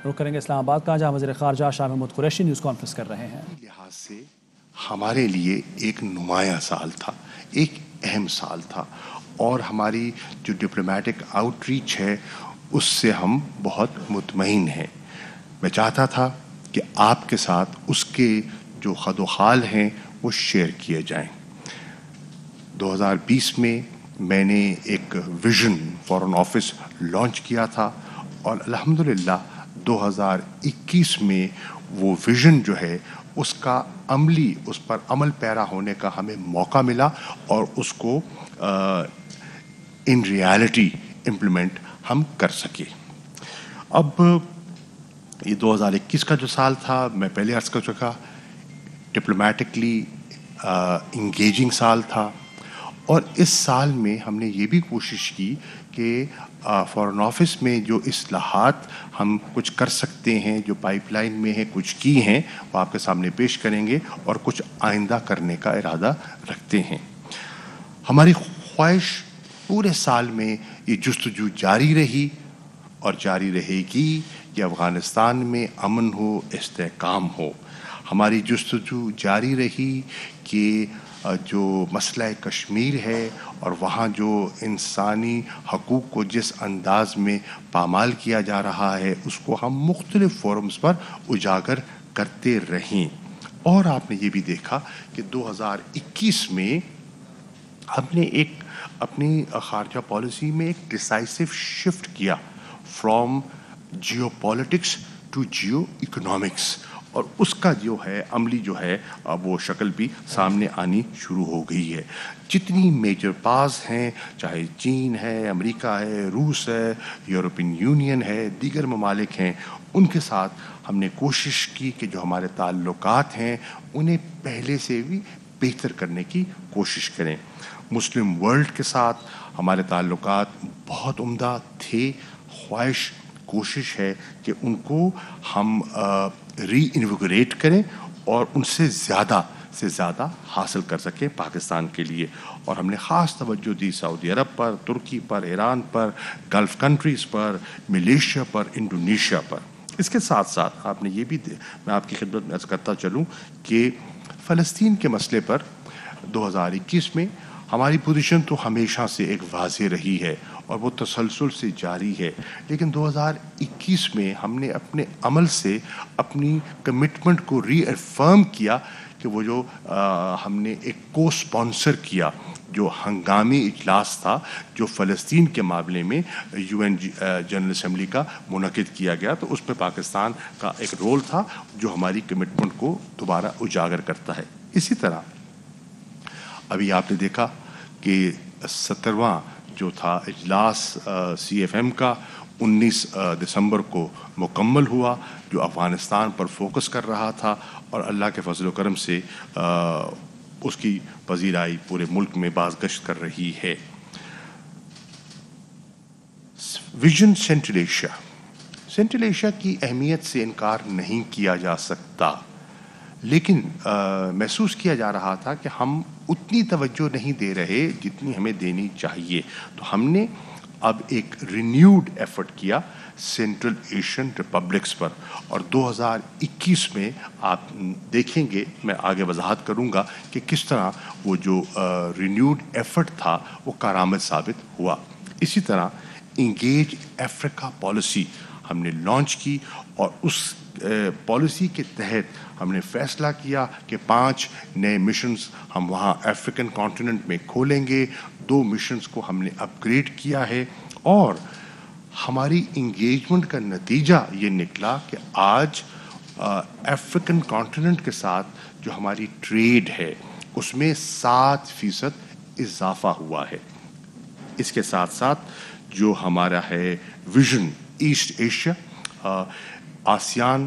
رخ کریں گے اسلام آباد کا، جہاں وزیر خارجہ شاہ محمود قریشی نیوز کانفرنس کر رہے ہیں۔ لحاظ سے ہمارے لیے ایک نمایاں سال تھا، ایک اہم سال تھا، اور ہماری جو ڈپلومیٹک آؤٹ ریچ ہے اس سے ہم بہت مطمئن ہیں۔ میں چاہتا تھا کہ آپ کے ساتھ اس کے جو خد و خال ہیں وہ شیئر کیے جائیں۔ 2020 میں میں نے ایک ویژن فارن آفس لانچ کیا تھا، اور الحمدللہ 2021 میں وہ ویژن جو ہے اس کا اس پر عمل پیرا ہونے کا ہمیں موقع ملا، اور اس کو ان ریالٹی امپلیمنٹ ہم کر سکے۔ اب یہ 2021 کا جو سال تھا، میں پہلے عرض کر چکا، ڈپلومیٹکلی انگیجنگ سال تھا، اور اس سال میں ہم نے یہ بھی کوشش کی کہ فارن آفس میں جو اصلاحات ہم کچھ کر سکتے ہیں، جو پائپ لائن میں ہیں، کچھ کی ہیں، وہ آپ کے سامنے پیش کریں گے، اور کچھ آئندہ کرنے کا ارادہ رکھتے ہیں۔ ہماری خواہش پورے سال میں یہ جستجو جاری رہی اور جاری رہے گی کہ افغانستان میں امن ہو، استحکام ہو۔ ہماری جستجو جاری رہی کہ جو مسئلہ کشمیر ہے اور وہاں جو انسانی حقوق کو جس انداز میں پامال کیا جا رہا ہے اس کو ہم مختلف فورمز پر اجاگر کرتے رہیں۔ اور آپ نے یہ بھی دیکھا کہ 2021 میں ہم نے ایک اپنی خارجہ پالیسی میں ایک ڈیسائسو شفٹ کیا، from geopolitics to geoeconomics, اور اس کا جو ہے عملی جو ہے وہ شکل بھی سامنے آنی شروع ہو گئی ہے۔ جتنی میجر پاورز ہیں، چاہے چین ہے، امریکہ ہے، روس ہے، یورپین یونین ہے، دیگر ممالک ہیں، ان کے ساتھ ہم نے کوشش کی کہ جو ہمارے تعلقات ہیں انہیں پہلے سے بھی بہتر کرنے کی کوشش کریں۔ مسلم ورلڈ کے ساتھ ہمارے تعلقات بہت عمدہ تھے، خواہش کوشش ہے کہ ان کو ہم ری انویگریٹ کریں اور ان سے زیادہ حاصل کر سکیں پاکستان کے لیے۔ اور ہم نے خاص توجہ دی سعودی عرب پر، ترکی پر، ایران پر، گلف کنٹریز پر، ملیشیا پر، انڈونیشیا پر۔ اس کے ساتھ ساتھ آپ نے یہ بھی میں آپ کی خدمت میں عرض کرتا چلوں کہ فلسطین کے مسئلے پر 2021 میں ہماری پوزیشن تو ہمیشہ سے ایک واضح رہی ہے اور وہ تسلسل سے جاری ہے، لیکن 2021 میں ہم نے اپنے عمل سے اپنی کمٹمنٹ کو ری افرم کیا کہ وہ جو ہم نے ایک کو اسپانسر کیا جو ہنگامی اجلاس تھا جو فلسطین کے معاملے میں UN جنرل اسمبلی کا منعقد کیا گیا، تو اس پہ پاکستان کا ایک رول تھا جو ہماری کمٹمنٹ کو دوبارہ اجاگر کرتا ہے۔ اسی طرح ابھی آپ نے دیکھا کہ 17واں جو تھا اجلاس CFM کا 19 دسمبر کو مکمل ہوا، جو افغانستان پر فوکس کر رہا تھا، اور اللہ کے فضل و کرم سے اس کی پذیرائی پورے ملک میں بازگشت کر رہی ہے۔ ویژن سینٹرل ایشیا کی اہمیت سے انکار نہیں کیا جا سکتا، لیکن محسوس کیا جا رہا تھا کہ ہم اتنی توجہ نہیں دے رہے جتنی ہمیں دینی چاہیے، تو ہم نے اب ایک رینیوڈ ایفرٹ کیا سینٹرل ایشین ریپبلکس پر، اور 2021 میں آپ دیکھیں گے، میں آگے وضاحت کروں گا کہ کس طرح وہ جو رینیوڈ ایفرٹ تھا وہ کارآمد ثابت ہوا۔ اسی طرح انگیج افریقہ پالیسی ہم نے لانچ کی، اور اس پالیسی کے تحت ہم نے فیصلہ کیا کہ 5 نئے مشنز ہم وہاں افریقن کانٹیننٹ میں کھولیں گے، 2 مشنز کو ہم نے اپ گریڈ کیا ہے، اور ہماری انگیجمنٹ کا نتیجہ یہ نکلا کہ آج افریقن کانٹیننٹ کے ساتھ جو ہماری ٹریڈ ہے اس میں 7% اضافہ ہوا ہے۔ اس کے ساتھ ساتھ جو ہمارا ہے ویژن ایسٹ ایشیا، آسیان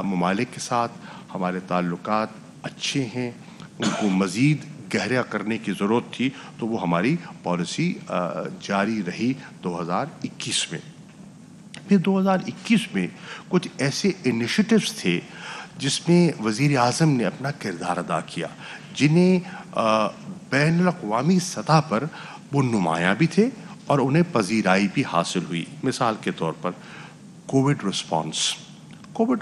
ممالک کے ساتھ ہمارے تعلقات اچھے ہیں، ان کو مزید گہرا کرنے کی ضرورت تھی، تو وہ ہماری پالیسی جاری رہی 2021 میں۔ پھر 2021 میں کچھ ایسے انیشیٹوز تھے جس میں وزیر اعظم نے اپنا کردار ادا کیا، جنہیں بین الاقوامی سطح پر وہ نمایاں بھی تھے اور انہیں پذیرائی بھی حاصل ہوئی۔ مثال کے طور پر کووڈ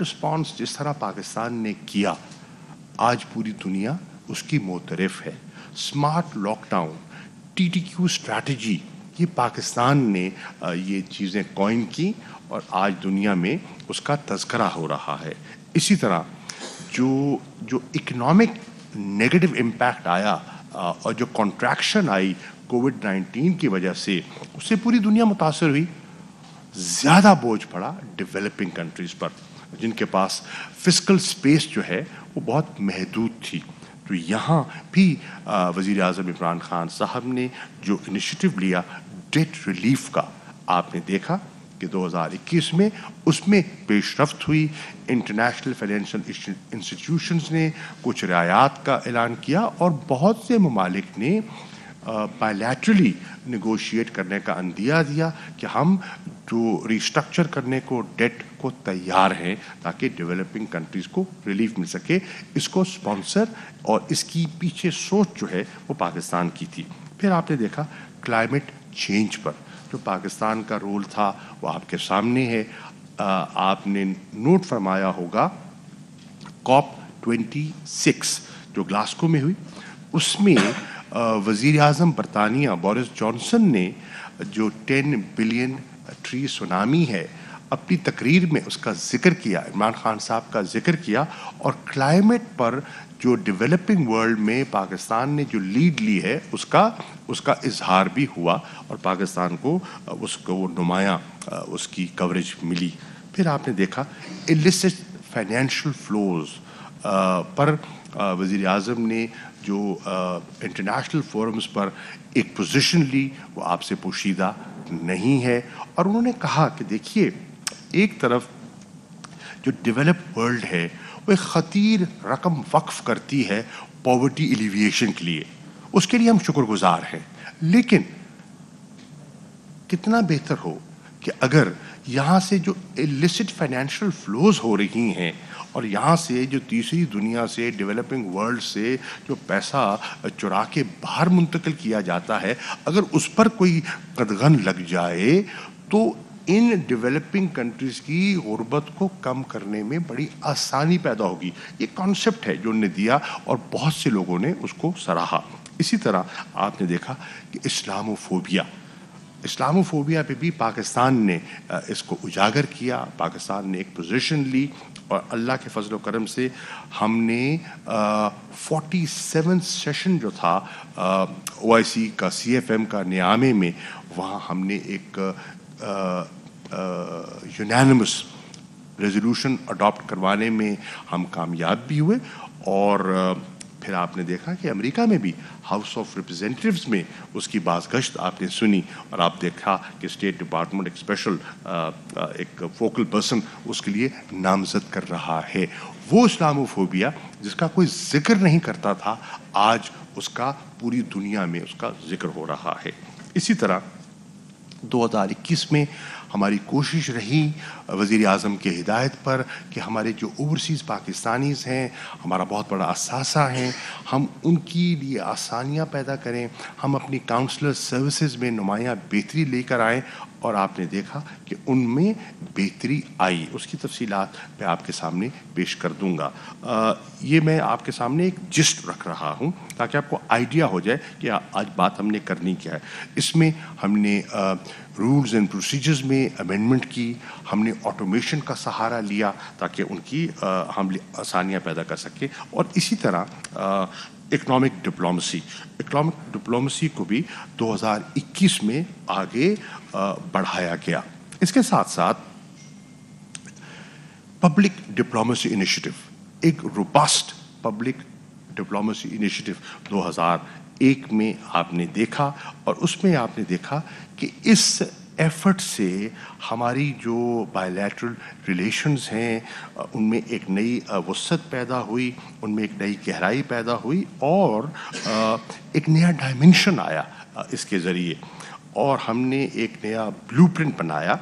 رسپانس جس طرح پاکستان نے کیا آج پوری دنیا اس کی معترف ہے. Smart lockdown, TTQ strategy, یہ پاکستان نے یہ چیزیں کوائن کی اور آج دنیا میں اس کا تذکرہ ہو رہا ہے. اسی طرح جو اکنامک نیگیٹو امپیکٹ آیا اور جو کنٹریکشن آئی کووڈ-19 کی وجہ سے, اس سے پوری دنیا متاثر ہوئی. زیادہ بوجھ پڑا ڈیولپنگ کنٹریز پر جن کے پاس فسکل سپیس جو ہے وہ بہت محدود تھی. تو یہاں بھی وزیر اعظم عمران خان صاحب نے جو انیشیٹو لیا ڈیٹ ریلیف کا, آپ نے دیکھا کہ 2021 میں اس میں پیش رفت ہوئی. انٹرنیشنل فائنینشیل انسٹیٹیوشنز نے کچھ رعایات کا اعلان کیا اور بہت سے ممالک نے بائیلیٹرلی نیگوشیٹ کرنے کا عندیہ دیا کہ ہم جو ریسٹرکچر کرنے کو ڈیٹ کو تیار ہیں تاکہ ڈیولپنگ کنٹریز کو ریلیف مل سکے. اس کو اسپانسر اور اس کی پیچھے سوچ جو ہے وہ پاکستان کی تھی. پھر آپ نے دیکھا کلائمیٹ چینج پر جو پاکستان کا رول تھا وہ آپ کے سامنے ہے. آپ نے نوٹ فرمایا ہوگا COP26 جو گلاسکو میں ہوئی, اس میں وزیر اعظم برطانیہ بورس جانسن نے جو 10 بلین ٹری سونامی ہے اپنی تقریر میں اس کا ذکر کیا, عمران خان صاحب کا ذکر کیا, اور کلائمیٹ پر جو ڈیولپنگ ورلڈ میں پاکستان نے جو لیڈ لی ہے اس کا اظہار بھی ہوا اور پاکستان کو اس کو وہ نمایاں اس کی کوریج ملی. پھر آپ نے دیکھا illicit فائنینشیل فلوز پر وزیر اعظم نے جو انٹرنیشنل فورمز پر ایک پوزیشن لی وہ آپ سے پوشیدہ نہیں ہے, اور انہوں نے کہا کہ دیکھیے ایک طرف جو ڈیولپ ورلڈ ہے وہ ایک خطیر رقم وقف کرتی ہے پاورٹی ایلیویشن کے لیے, اس کے لیے ہم شکر گزار ہیں, لیکن کتنا بہتر ہو کہ اگر یہاں سے جو illicit فائنینشیل فلوز ہو رہی ہیں اور یہاں سے جو تیسری دنیا سے ڈیولپنگ ورلڈ سے جو پیسہ چرا کے باہر منتقل کیا جاتا ہے, اگر اس پر کوئی قدغن لگ جائے تو ان ڈیولپنگ کنٹریز کی غربت کو کم کرنے میں بڑی آسانی پیدا ہوگی. یہ کانسیپٹ ہے جو انہوں نے دیا اور بہت سے لوگوں نے اس کو سراہا. اسی طرح آپ نے دیکھا کہ اسلاموفوبیا پہ بھی پاکستان نے اس کو اجاگر کیا, پاکستان نے ایک پوزیشن لی, اور اللہ کے فضل و کرم سے ہم نے 47 سیشن جو تھا OIC کا CFM کا نیامے میں, وہاں ہم نے ایک یونینمس ریزولوشن اڈاپٹ کروانے میں ہم کامیاب بھی ہوئے. اور پھر آپ نے دیکھا کہ امریکہ میں بھی ہاؤس آف ریپرزینٹیوز میں اس کی بازگشت آپ نے سنی, اور آپ دیکھا کہ اسٹیٹ ڈپارٹمنٹ ایک اسپیشل ایک فوکل پرسن اس کے لیے نامزد کر رہا ہے. وہ اسلاموفوبیا جس کا کوئی ذکر نہیں کرتا تھا آج اس کا پوری دنیا میں اس کا ذکر ہو رہا ہے. اسی طرح 2021 میں ہماری کوشش رہی وزیر اعظم کی ہدایت پر کہ ہمارے جو اوورسیز پاکستانیز ہیں, ہمارا بہت بڑا اثاثہ ہیں, ہم ان کی لیے آسانیاں پیدا کریں, ہم اپنی کاؤنسلر سروسز میں نمایاں بہتری لے کر آئیں, اور آپ نے دیکھا کہ ان میں بہتری آئی. اس کی تفصیلات میں آپ کے سامنے پیش کر دوں گا. یہ میں آپ کے سامنے ایک جسٹ رکھ رہا ہوں تاکہ آپ کو آئیڈیا ہو جائے کہ آج بات ہم نے کرنی کیا ہے. اس میں ہم نے رولز اینڈ پروسیجرز میں امینڈمنٹ کی, ہم نے آٹومیشن کا سہارا لیا تاکہ ان کی ہم آسانیاں پیدا کر سکیں, اور اسی طرح اکنامک ڈپلومسی کو بھی 2021 میں آگے بڑھایا گیا. اس کے ساتھ ساتھ پبلک ڈپلومسی انیشیٹو, ایک روبسٹ پبلک ڈپلومسی انیشیٹو 2001 میں آپ نے دیکھا, اور اس میں آپ نے دیکھا کہ اس ایفرٹ سے ہماری جو بائیلیٹرل ریلیشنز ہیں ان میں ایک نئی وسعت پیدا ہوئی, ان میں ایک نئی گہرائی پیدا ہوئی, اور ایک نیا ڈائمنشن آیا اس کے ذریعے, اور ہم نے ایک نیا بلو پرنٹ بنایا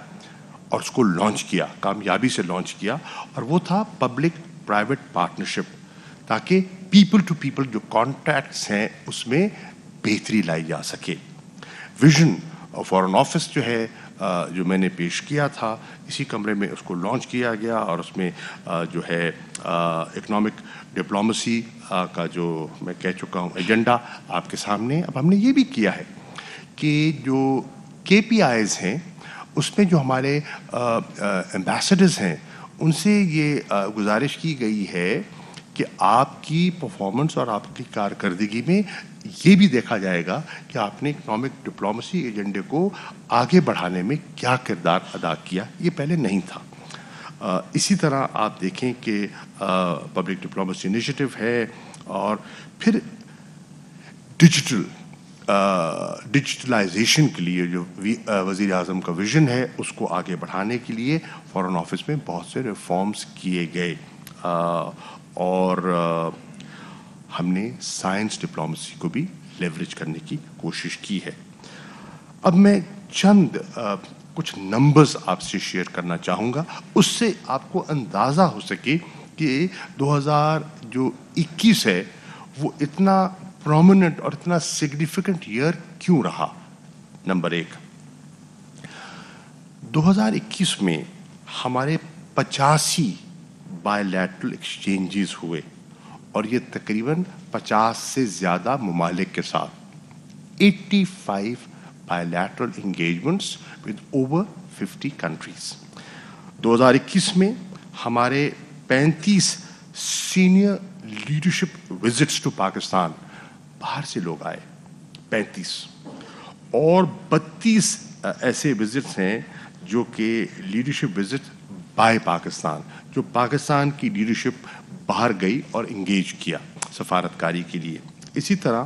اور اس کو لانچ کیا, کامیابی سے لانچ کیا, اور وہ تھا پبلک پرائیویٹ پارٹنرشپ, تاکہ پیپل ٹو پیپل جو کانٹیکٹس ہیں اس میں بہتری لائی جا سکے. ویژن فارن آفس جو ہے جو میں نے پیش کیا تھا اسی کمرے میں اس کو لانچ کیا گیا، اور اس میں جو ہے اکنامک ڈپلومیسی کا جو میں کہہ چکا ہوں ایجنڈا آپ کے سامنے. اب ہم نے یہ بھی کیا ہے کہ جو KPIs ہیں اس میں جو ہمارے ایمبیسڈرز ہیں ان سے یہ گزارش کی گئی ہے کہ آپ کی پرفارمنس اور آپ کی کارکردگی میں یہ بھی دیکھا جائے گا کہ آپ نے اکنامک ڈپلومیسی ایجنڈے کو آگے بڑھانے میں کیا کردار ادا کیا. یہ پہلے نہیں تھا. اسی طرح آپ دیکھیں کہ پبلک ڈپلومیسی انیشیٹو ہے، اور پھر ڈیجیٹلائزیشن کے لیے جو وزیر اعظم کا ویژن ہے اس کو آگے بڑھانے کے لیے فارن آفس میں بہت سے ریفارمز کیے گئے، اور ہم نے سائنس ڈپلومیسی کو بھی لیوریج کرنے کی کوشش کی ہے. اب میں چند کچھ نمبرز آپ سے شیئر کرنا چاہوں گا، اس سے آپ کو اندازہ ہو سکے کہ 2021 ہے وہ اتنا پرومیننٹ اور اتنا سگنیفیکنٹ ایئر کیوں رہا. نمبر 1، 2021 میں ہمارے 85 بائی لیٹرل ایکسچینجز ہوئے، اور یہ تقریباً 50 سے زیادہ ممالک کے ساتھ 85 bilateral engagements with over 50 countries. 2021 میں ہمارے 35 senior leadership visits to Pakistan, باہر سے لوگ آئے 35، اور 32 ایسے وزٹس ہیں جو کہ لیڈرشپ وزٹ بائی پاکستان، جو پاکستان کی لیڈرشپ باہر گئی اور انگیج کیا سفارتکاری کے لیے. اسی طرح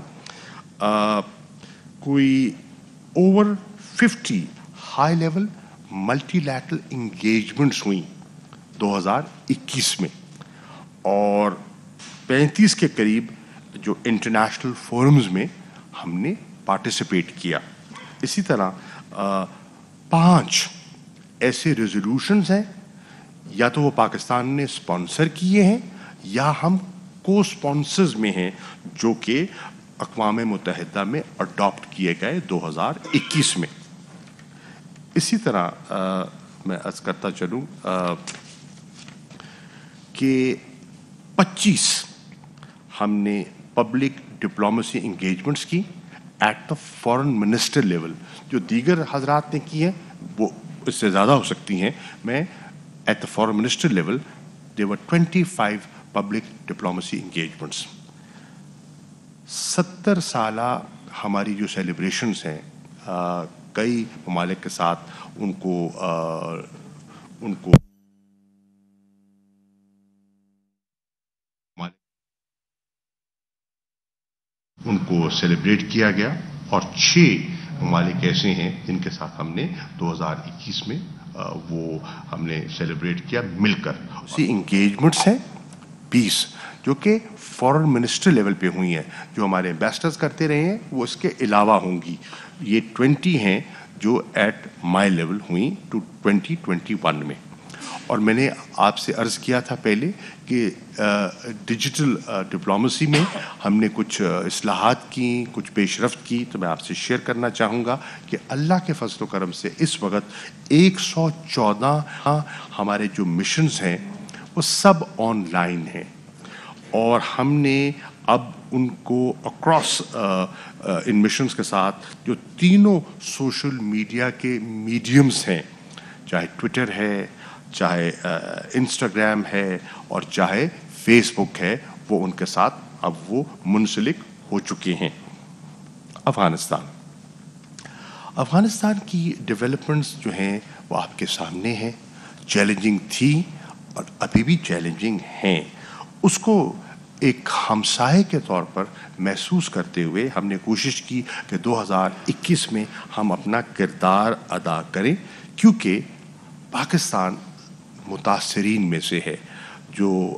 کوئی over 50 high level multi lateral engagements ہوئیں 2021 میں، اور 35 کے قریب جو انٹرنیشنل فورمز میں ہم نے پارٹیسپیٹ کیا. اسی طرح 5 ایسے ریزولوشنز ہیں یا تو وہ پاکستان نے اسپانسر کیے ہیں یا ہم کو اسپانسرز میں ہیں جو کہ اقوام متحدہ میں اڈاپٹ کیے گئے 2021 میں. اسی طرح میں عرض کرتا چلوں کہ 25 ہم نے پبلک ڈپلومیسی انگیجمنٹس کی at the foreign minister level. جو دیگر حضرات نے کی ہیں وہ اس سے زیادہ ہو سکتی ہیں. میں at the foreign minister level there were 25 public diplomacy engagements. 70 سالہ ہماری جو سیلیبریشنز ہیں کئی ممالک کے ساتھ ان کو سیلیبریٹ کیا گیا، اور 6 ممالک ایسے ہیں جن کے ساتھ ہم نے 2021 میں وہ ہم نے سیلیبریٹ کیا مل کر. اسی انگیجمنٹس ہیں 20 جو کہ فارن منسٹر لیول پہ ہوئی ہیں. جو ہمارے ایمبیسڈرز کرتے رہے ہیں وہ اس کے علاوہ ہوں گی. یہ 20 ہیں جو ایٹ مائی لیول ہوئیں 2021 میں. اور میں نے آپ سے عرض کیا تھا پہلے کہ ڈیجیٹل ڈپلومیسی میں ہم نے کچھ اصلاحات کی، کچھ پیش رفت کی. تو میں آپ سے شیئر کرنا چاہوں گا کہ اللہ کے فضل و کرم سے اس وقت 114 ہمارے جو مشنز ہیں وہ سب آن لائن ہیں، اور ہم نے اب ان کو اکراس ان مشنز کے ساتھ جو تینوں سوشل میڈیا کے میڈیمز ہیں، چاہے ٹویٹر ہے، چاہے انسٹاگرام ہے، اور چاہے فیس بک ہے، وہ ان کے ساتھ اب وہ منسلک ہو چکے ہیں. افغانستان کی ڈیولپمنٹس جو ہیں وہ آپ کے سامنے ہیں. چیلنجنگ تھی اور ابھی بھی چیلنجنگ ہیں. اس کو ایک ہمسائے کے طور پر محسوس کرتے ہوئے ہم نے کوشش کی کہ 2021 میں ہم اپنا کردار ادا کریں، کیونکہ پاکستان متاثرین میں سے ہے. جو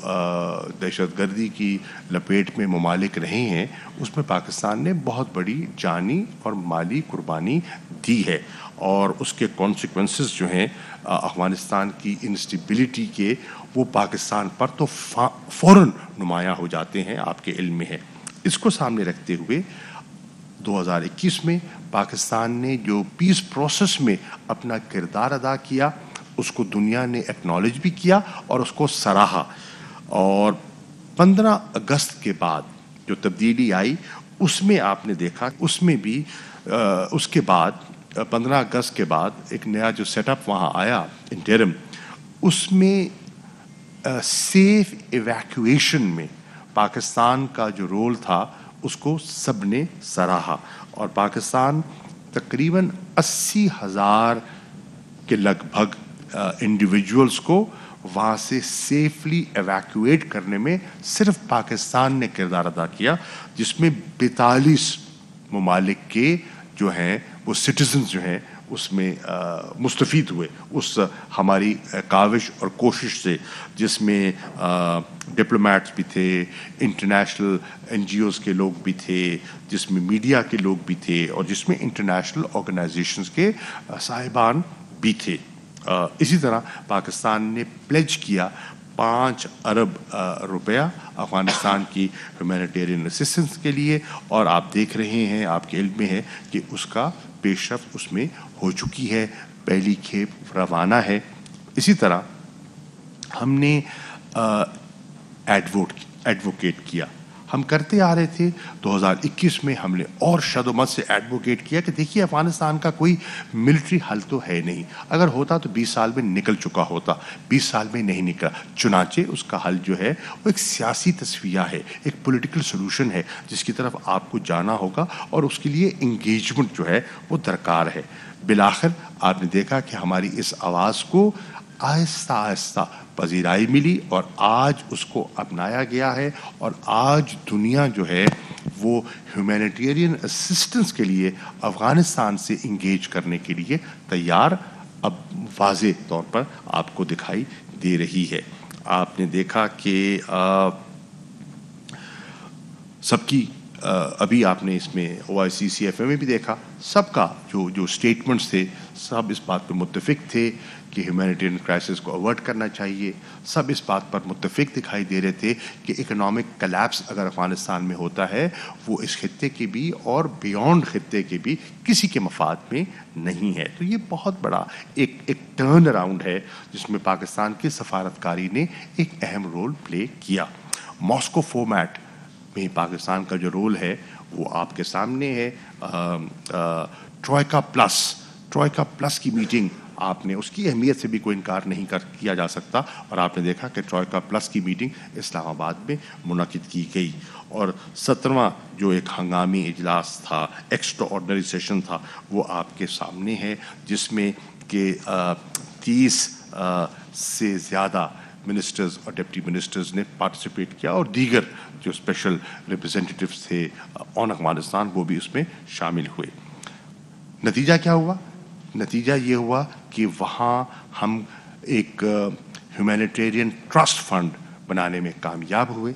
دہشت گردی کی لپیٹ میں ممالک رہے ہیں اس میں پاکستان نے بہت بڑی جانی اور مالی قربانی دی ہے، اور اس کے کانسیکوینسز جو ہیں افغانستان کی انسٹیبلٹی کے وہ پاکستان پر تو فوراً نمایاں ہو جاتے ہیں، آپ کے علم میں ہے. اس کو سامنے رکھتے ہوئے 2021 میں پاکستان نے جو پیس پروسیس میں اپنا کردار ادا کیا اس کو دنیا نے ایکنالج بھی کیا اور اس کو سراہا. اور 15 اگست کے بعد جو تبدیلی آئی اس میں آپ نے دیکھا اس میں بھی اس کے بعد 15 اگست کے بعد ایک نیا جو سیٹ اپ وہاں آیا انٹرم، اس میں سیف ایویکویشن میں پاکستان کا جو رول تھا اس کو سب نے سراہا. اور پاکستان تقریباً 80,000 کے لگ بھگ انڈیویجولس کو وہاں سے سیفلی ایویکویٹ کرنے میں صرف پاکستان نے کردار ادا کیا، جس میں 42 ممالک کے جو ہیں وہ سٹیزنز جو ہیں اس میں مستفید ہوئے اس ہماری کاوش اور کوشش سے، جس میں ڈپلومیٹس بھی تھے، انٹرنیشنل این جی اوز کے لوگ بھی تھے، جس میں میڈیا کے لوگ بھی تھے، اور جس میں انٹرنیشنل آرگنائزیشنز کے صاحبان بھی تھے. اسی طرح پاکستان نے پلیج کیا 5 ارب روپیہ افغانستان کی ہیومینیٹیرین اسسٹنس کے لیے، اور آپ دیکھ رہے ہیں، آپ کے علم میں ہے کہ اس کا پیش رفت اس میں ہو چکی ہے، پہلی کھیپ روانہ ہے. اسی طرح ہم نے ایڈووکیٹ کیا، ہم کرتے آ رہے تھے. 2021 میں ہم نے اور شد و مت سے ایڈووکیٹ کیا کہ دیکھیے افغانستان کا کوئی ملٹری حل تو ہے نہیں، اگر ہوتا تو 20 سال میں نکل چکا ہوتا، 20 سال میں نہیں نکلا. چنانچہ اس کا حل جو ہے وہ ایک سیاسی تصفیہ ہے، ایک پولیٹیکل سولوشن ہے جس کی طرف آپ کو جانا ہوگا، اور اس کے لیے انگیجمنٹ جو ہے وہ درکار ہے. بالآخر آپ نے دیکھا کہ ہماری اس آواز کو آہستہ آہستہ پذیرائی ملی، اور آج اس کو اپنایا گیا ہے، اور آج دنیا جو ہے وہ ہیومینیٹیرین اسسٹنس کے لیے افغانستان سے انگیج کرنے کے لیے تیار اب واضح طور پر آپ کو دکھائی دے رہی ہے. آپ نے دیکھا کہ سب کی ابھی آپ نے اس میں OIC CFA میں بھی دیکھا، سب کا جو اسٹیٹمنٹس تھے سب اس بات پہ متفق تھے کہ ہیومینیٹیرین کرائسس کو اوائڈ کرنا چاہیے. سب اس بات پر متفق دکھائی دے رہے تھے کہ اکنامک کلیپس اگر افغانستان میں ہوتا ہے وہ اس خطے کے بھی اور بیونڈ خطے کے بھی کسی کے مفاد میں نہیں ہے. تو یہ بہت بڑا ایک ٹرن اراؤنڈ ہے جس میں پاکستان کی سفارتکاری نے ایک اہم رول پلے کیا. ماسکو فارمیٹ میں پاکستان کا جو رول ہے وہ آپ کے سامنے ہے. ٹروئکا پلس کی میٹنگ آپ نے اس کی اہمیت سے بھی کوئی انکار نہیں کیا جا سکتا، اور آپ نے دیکھا کہ ٹروئکا پلس کی میٹنگ اسلام آباد میں منعقد کی گئی. اور 17واں جو ایک ہنگامی اجلاس تھا، ایکسٹرا آرڈنری سیشن تھا، وہ آپ کے سامنے ہے، جس میں کہ 30 سے زیادہ منسٹرز اور ڈپٹی منسٹرز نے پارٹیسپیٹ کیا، اور دیگر جو اسپیشل ریپرزینٹیوز تھے آن افغانستان وہ بھی اس میں شامل ہوئے. نتیجہ کیا ہوا؟ نتیجہ یہ ہوا کہ وہاں ہم ایک ہیومینیٹیرین ٹرسٹ فنڈ بنانے میں کامیاب ہوئے،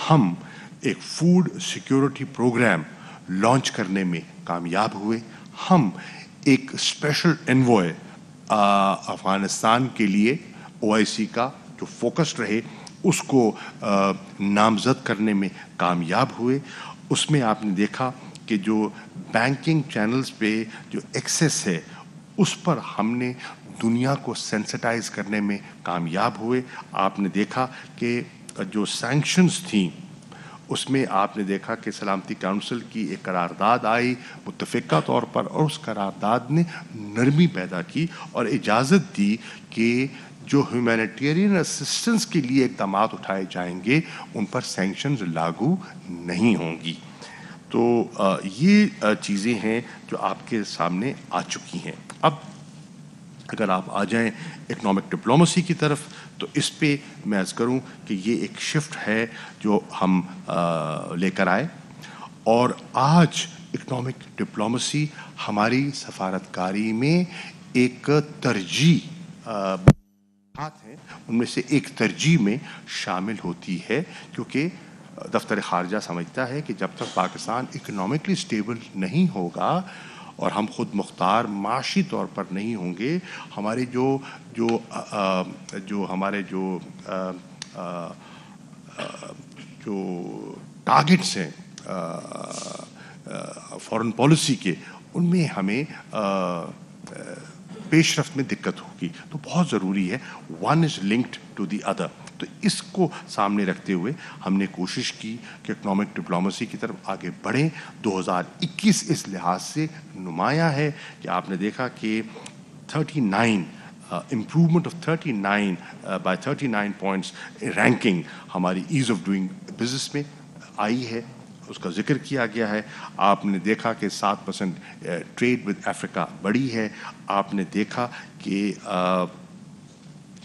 ہم ایک فوڈ سیکیورٹی پروگرام لانچ کرنے میں کامیاب ہوئے، ہم ایک اسپیشل انوائے افغانستان کے لیے OIC کا جو فوکس رہے اس کو نامزد کرنے میں کامیاب ہوئے. اس میں آپ نے دیکھا کہ جو بینکنگ چینلز پہ جو ایکسیس ہے اس پر ہم نے دنیا کو سینسٹائز کرنے میں کامیاب ہوئے. آپ نے دیکھا کہ جو سینکشنز تھیں اس میں آپ نے دیکھا کہ سلامتی کونسل کی ایک قرارداد آئی متفقہ طور پر، اور اس قرارداد نے نرمی پیدا کی اور اجازت دی کہ جو ہیومینیٹیرین اسسٹنس کے لیے اقدامات اٹھائے جائیں گے ان پر سینکشنز لاگو نہیں ہوں گی. تو یہ چیزیں ہیں جو آپ کے سامنے آ چکی ہیں. اب اگر آپ آ جائیں اکنامک ڈپلومیسی کی طرف تو اس پہ میں عرض کروں کہ یہ ایک شفٹ ہے جو ہم لے کر آئے، اور آج اکنامک ڈپلومیسی ہماری سفارتکاری میں ایک ترجیح ہیں، ان میں سے ایک ترجیح میں شامل ہوتی ہے، کیونکہ دفتر خارجہ سمجھتا ہے کہ جب تک پاکستان اکنامکلی سٹیبل نہیں ہوگا اور ہم خود مختار معاشی طور پر نہیں ہوں گے، ہمارے جو ٹارگٹس ہیں فارن پالیسی کے ان میں ہمیں پیش رفت میں دقت ہوگی. تو بہت ضروری ہے one is linked to the other. تو اس کو سامنے رکھتے ہوئے ہم نے کوشش کی کہ اکنامک ڈپلومیسی کی طرف آگے بڑھیں. 2021 اس لحاظ سے نمایاں ہے کہ آپ نے دیکھا کہ 39 improvement of 39 by 39 points ranking ہماری ایز آف ڈوئنگ بزنس میں آئی ہے. اس کا ذکر کیا گیا ہے. آپ نے دیکھا کہ 7% ٹریڈ ود افریقہ بڑھی ہے. آپ نے دیکھا کہ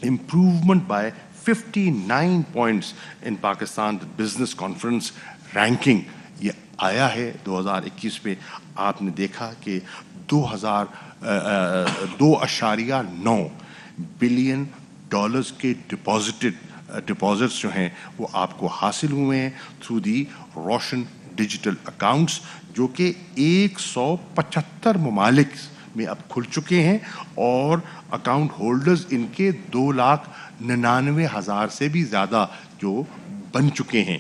improvement by 59 points in Pakistan business conference ranking یہ آیا ہے 2021 میں. آپ نے دیکھا کہ 2.9 بلین ڈالرز کے ڈپازٹس جو ہیں وہ آپ کو حاصل ہوئے ہیں تھرو دی روشن ڈیجیٹل اکاؤنٹس, جو کہ 175 ممالک میں اب کھل چکے ہیں, اور اکاؤنٹ ہولڈرز ان کے 2,99,000 سے بھی زیادہ جو بن چکے ہیں.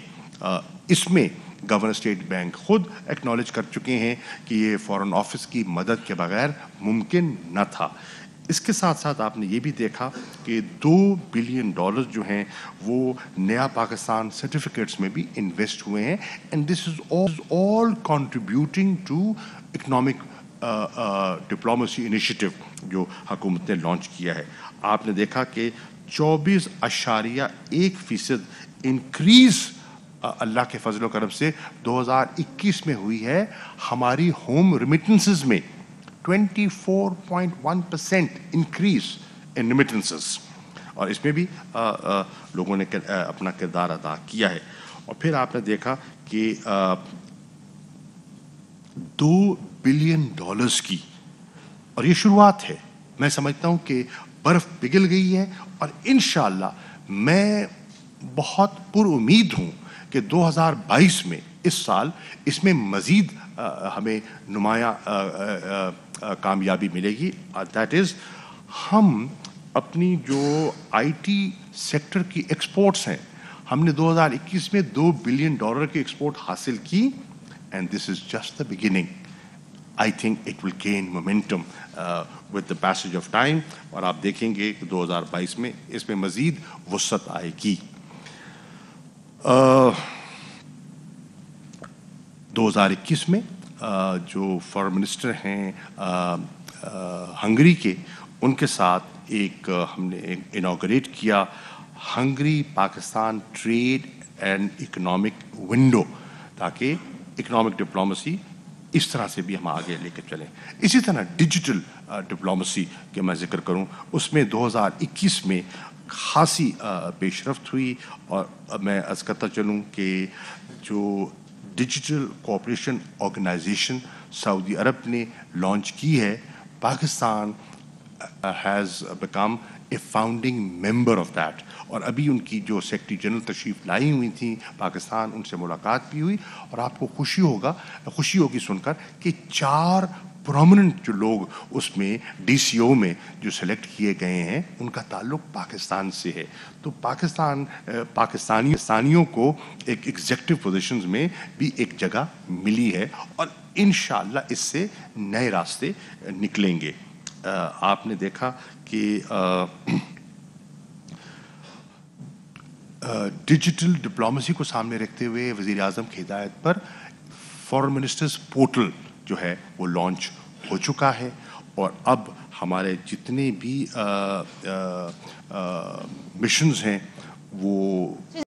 اس میں گورنر اسٹیٹ بینک خود ایکنالج کر چکے ہیں کہ یہ فارن آفس کی مدد کے بغیر ممکن نہ تھا. اس کے ساتھ ساتھ آپ نے یہ بھی دیکھا کہ $2 بلین جو ہیں وہ نیا پاکستان سرٹیفکیٹس میں بھی انویسٹ ہوئے ہیں. And this is all contributing to economic diplomacy initiative جو حکومت نے لانچ کیا ہے. آپ نے دیکھا کہ 24.1% انکریز اللہ کے فضل و کرم سے 2021 میں ہوئی ہے ہماری ہوم ریمیٹنسز میں. 24.1% انکریز ان ریمیٹنسز, اور اس میں بھی لوگوں نے اپنا کردار ادا کیا ہے. اور پھر آپ نے دیکھا کہ $2 بلین کی, اور یہ شروعات ہے. میں سمجھتا ہوں کہ برف پگھل گئی ہے, اور انشاءاللہ میں بہت پر امید ہوں کہ 2022 میں اس سال اس میں مزید ہمیں نمایاں کامیابی ملے گی. دیٹ از ہم اپنی جو آئی ٹی سیکٹر کی ایکسپورٹس ہیں, ہم نے 2021 میں $2 بلین کی ایکسپورٹ حاصل کی, and this is just the beginning. I think it will gain momentum with the passage of time, اور آپ دیکھیں گے کہ 2022 میں اس میں مزید وسعت آئے گی. 2021 میں جو فارن منسٹر ہیں ہنگری کے, ان کے ساتھ ایک ہم نے انوگریٹ کیا Hungary Pakistan trade and economic window, تاکہ اکنامک ڈپلومیسی اس طرح سے بھی ہم آگے لے کے چلیں. اسی طرح ڈیجیٹل ڈپلومیسی کے میں ذکر کروں, اس میں 2021 میں خاصی پیش رفت ہوئی. اور میں عرض کرتا چلوں کہ جو ڈیجیٹل کوآپریشن آرگنائزیشن سعودی عرب نے لانچ کی ہے, Pakistan has become a founding member of that. اور ابھی ان کی جو سیکرٹری جنرل تشریف لائی ہوئی تھیں پاکستان, ان سے ملاقات بھی ہوئی, اور آپ کو خوشی ہوگی سن کر کہ 4 پرومیننٹ جو لوگ اس میں ڈی سی او میں جو سلیکٹ کیے گئے ہیں ان کا تعلق پاکستان سے ہے. تو پاکستانیوں کو ایک ایگزیکٹو پوزیشنز میں بھی ایک جگہ ملی ہے, اور انشاءاللہ اس سے نئے راستے نکلیں گے. آپ نے دیکھا کہ ڈیجیٹل ڈپلومیسی کو سامنے رکھتے ہوئے وزیر اعظم کی ہدایت پر فارن منسٹرز پورٹل جو ہے وہ لانچ ہو چکا ہے, اور اب ہمارے جتنے بھی مشنز ہیں وہ